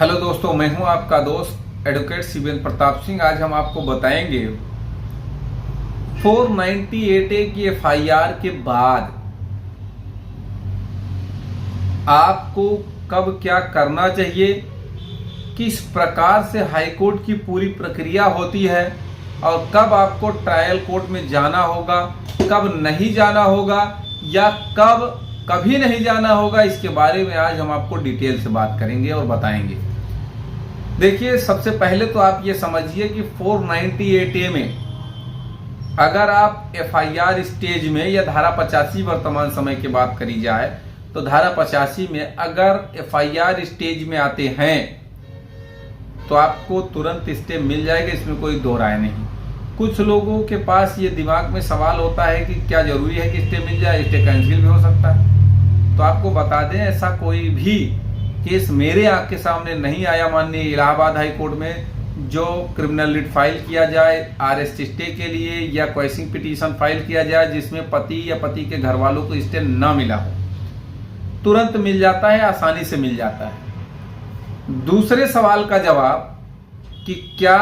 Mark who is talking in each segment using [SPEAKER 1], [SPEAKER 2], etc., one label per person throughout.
[SPEAKER 1] Hello दोस्तों, मैं हूं आपका दोस्त एडवोकेट सीबीएन प्रताप सिंह। आज हम आपको बताएंगे 498A की एफआईआर के बाद आपको कब क्या करना चाहिए, किस प्रकार से हाईकोर्ट की पूरी प्रक्रिया होती है और कब आपको ट्रायल कोर्ट में जाना होगा, कब नहीं जाना होगा या कब कभी नहीं जाना होगा, इसके बारे में आज हम आपको डिटेल से बात करेंगे और बताएंगे। देखिए, सबसे पहले तो आप ये समझिए कि 498A में अगर आप एफआईआर स्टेज में या धारा 85 वर्तमान समय की बात करी जाए तो धारा 85 में अगर एफआईआर स्टेज में आते हैं तो आपको तुरंत स्टे मिल जाएगा, इसमें कोई दो राय नहीं। कुछ लोगों के पास ये दिमाग में सवाल होता है कि क्या जरूरी है कि स्टे मिल जाए, स्टे कैंसिल भी हो सकता है। तो आपको बता दें, ऐसा कोई भी केस मेरे आंख के सामने नहीं आया माननीय इलाहाबाद हाई कोर्ट में जो क्रिमिनल रिट फाइल किया जाए अरेस्ट स्टे के लिए या क्वेशिंग पिटीशन फाइल किया जाए जिसमें पति या पति के घर वालों को स्टे न मिला हो। तुरंत मिल जाता है, आसानी से मिल जाता है। दूसरे सवाल का जवाब कि क्या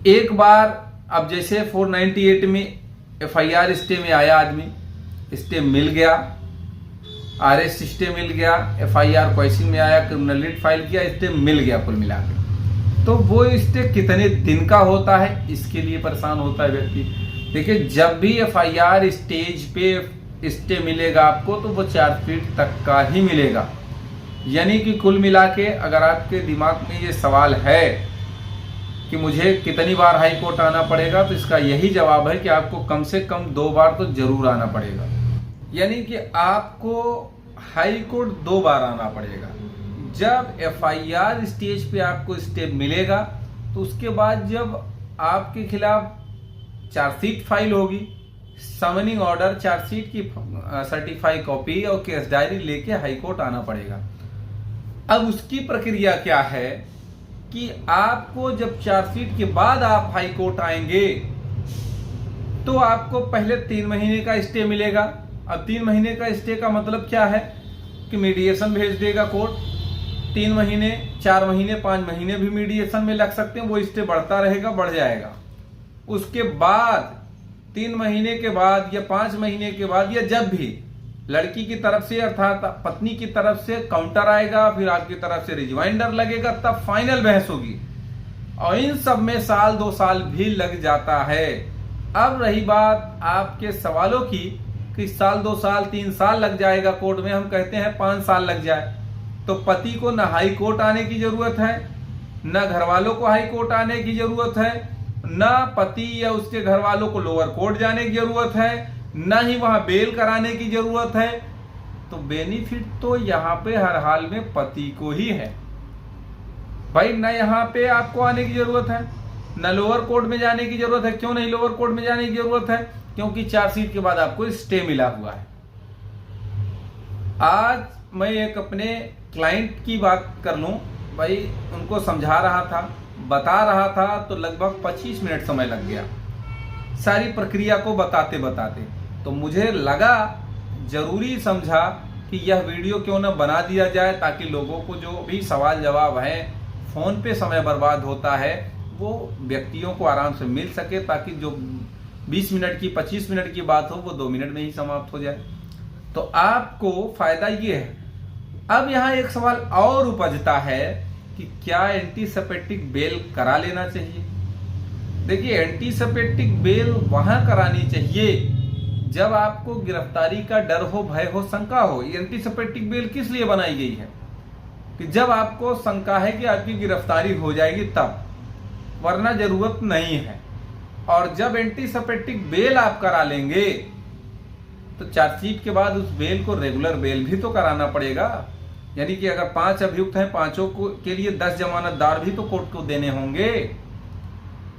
[SPEAKER 1] एक बार अब जैसे 498 में एफआईआर स्टे में आया आदमी, स्टे मिल गया, अरेस्ट स्टे मिल गया, एफआईआर क्वेशिंग में आया, क्रिमिनल रिट फाइल किया, स्टे मिल गया, कुल मिला के तो वो स्टे कितने दिन का होता है, इसके लिए परेशान होता है व्यक्ति। देखिए, जब भी एफआईआर स्टेज पे स्टे मिलेगा आपको तो वो चार्जशीट तक का ही मिलेगा। यानी कि कुल मिला के अगर आपके दिमाग में ये सवाल है कि मुझे कितनी बार हाई कोर्ट आना पड़ेगा, तो इसका यही जवाब है कि आपको कम से कम 2 बार तो जरूर आना पड़ेगा। यानी कि आपको हाई कोर्ट 2 बार आना पड़ेगा। जब एफआईआर स्टेज पे आपको स्टे मिलेगा तो उसके बाद जब आपके खिलाफ चार्जशीट फाइल होगी, समनिंग ऑर्डर, चार्जशीट की सर्टिफाइड कॉपी और केस डायरी लेके हाई कोर्ट आना पड़ेगा। अब उसकी प्रक्रिया क्या है कि आपको जब चार्जशीट के बाद आप हाई कोर्ट आएंगे तो आपको पहले 3 महीने का स्टे मिलेगा। अब 3 महीने का स्टे का मतलब क्या है कि मीडिएशन भेज देगा कोर्ट। 3 महीने, 4 महीने, 5 महीने भी मीडिएशन में लग सकते हैं, वो स्टे बढ़ता रहेगा, बढ़ जाएगा। उसके बाद 3 महीने के बाद या 5 महीने के बाद या जब भी लड़की की तरफ से अर्थात पत्नी की तरफ से काउंटर आएगा, फिर आपकी तरफ से रिजवाइंडर लगेगा, तब फाइनल बहस होगी। और इन सब में साल 2 साल भी लग जाता है। अब रही बात आपके सवालों की कि साल 2 साल 3 साल लग जाएगा कोर्ट में, हम कहते हैं 5 साल लग जाए, तो पति को न हाई कोर्ट आने की जरूरत है, न घर वालों को हाई कोर्ट आने की जरूरत है, न पति या उसके घर वालों को लोअर कोर्ट जाने की जरूरत है, न ही वहां बेल कराने की जरूरत है। तो बेनिफिट तो यहाँ पे हर हाल में पति को ही है भाई। न यहाँ पे आपको आने की जरूरत है, न लोअर कोर्ट में जाने की जरूरत है। क्यों नहीं लोअर कोर्ट में जाने की जरूरत है? क्योंकि चार्जशीट के बाद आपको स्टे मिला हुआ है। आज मैं एक अपने क्लाइंट की बात कर लूं भाई, उनको समझा रहा था, बता रहा था, तो लगभग 25 मिनट समय लग गया सारी प्रक्रिया को बताते बताते। तो मुझे लगा, जरूरी समझा कि यह वीडियो क्यों न बना दिया जाए ताकि लोगों को जो भी सवाल जवाब है, फोन पे समय बर्बाद होता है, वो व्यक्तियों को आराम से मिल सके, ताकि जो 20 मिनट की 25 मिनट की बात हो वो 2 मिनट में ही समाप्त हो जाए। तो आपको फायदा ये है। अब यहाँ एक सवाल और उपजता है कि क्या एंटीसेप्टिक बेल करा लेना चाहिए। देखिए, एंटीसेप्टिक बेल वहां करानी चाहिए जब आपको गिरफ्तारी का डर हो, भय हो, शंका हो। एंटीसेप्टिक बेल किस लिए बनाई गई है कि जब आपको शंका है कि आपकी गिरफ्तारी हो जाएगी तब, वरना जरूरत नहीं है। और जब एंटीसेप्टिक बेल आप करा लेंगे तो चार्जशीट के बाद उस बेल को रेगुलर बेल भी तो कराना पड़ेगा। यानी कि अगर 5 अभियुक्त हैं, 5 को के लिए 10 जमानतदार भी तो कोर्ट को देने होंगे।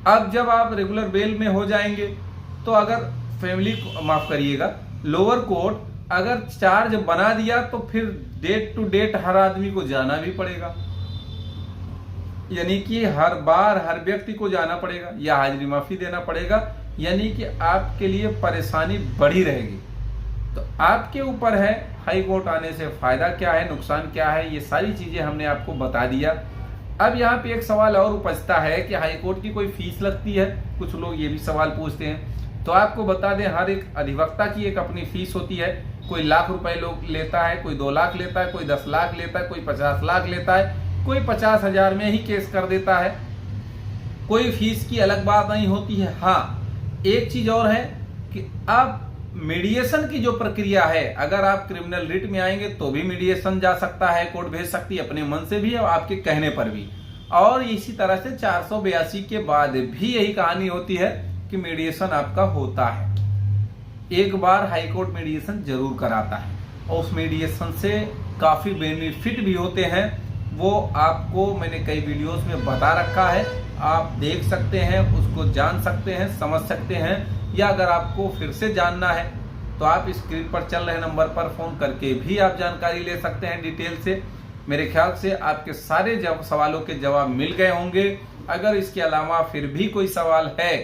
[SPEAKER 1] अब जब आप रेगुलर बेल में हो जाएंगे तो अगर फैमिली को, माफ करिएगा, लोअर कोर्ट अगर चार्ज बना दिया तो फिर डेट टू डेट हर आदमी को जाना भी पड़ेगा। यानी कि हर बार हर व्यक्ति को जाना पड़ेगा या हाजिरी माफी देना पड़ेगा। यानी कि आपके लिए परेशानी बढ़ी रहेगी। तो आपके ऊपर है, हाई कोर्ट आने से फायदा क्या है, नुकसान क्या है, ये सारी चीजें हमने आपको बता दिया। अब यहाँ पे एक सवाल और उपजता है कि हाई कोर्ट की कोई फीस लगती है, कुछ लोग ये भी सवाल पूछते हैं। तो आपको बता दें, हर एक अधिवक्ता की एक अपनी फीस होती है। कोई लाख रुपए लोग लेता है, कोई 2 लाख लेता है, कोई 10 लाख लेता है, कोई 50 लाख लेता है, कोई 50,000 में ही केस कर देता है। कोई फीस की अलग बात नहीं होती है। हाँ, एक चीज और है कि आप मीडिएशन की जो प्रक्रिया है, अगर आप क्रिमिनल रिट में आएंगे तो भी मीडिएशन जा सकता है, कोर्ट भेज सकती है अपने मन से भी और आपके कहने पर भी। और इसी तरह से 482 के बाद भी यही कहानी होती है कि मीडिएशन आपका होता है। एक बार हाईकोर्ट मीडिएशन जरूर कराता है और उस मीडिएशन से काफी बेनिफिट भी होते हैं। वो आपको मैंने कई वीडियोस में बता रखा है, आप देख सकते हैं, उसको जान सकते हैं, समझ सकते हैं। या अगर आपको फिर से जानना है तो आप स्क्रीन पर चल रहे नंबर पर फोन करके भी आप जानकारी ले सकते हैं डिटेल से। मेरे ख्याल से आपके सारे सवालों के जवाब मिल गए होंगे। अगर इसके अलावा फिर भी कोई सवाल है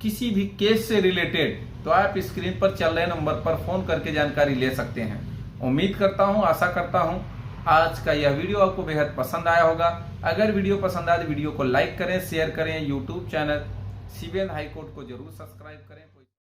[SPEAKER 1] किसी भी केस से रिलेटेड तो आप स्क्रीन पर चल रहे नंबर पर फोन करके जानकारी ले सकते हैं। उम्मीद करता हूं, आशा करता हूं आज का यह वीडियो आपको बेहद पसंद आया होगा। अगर वीडियो पसंद आए तो वीडियो को लाइक करें, शेयर करें। YouTube channel CBN high court को जरूर सब्सक्राइब करें।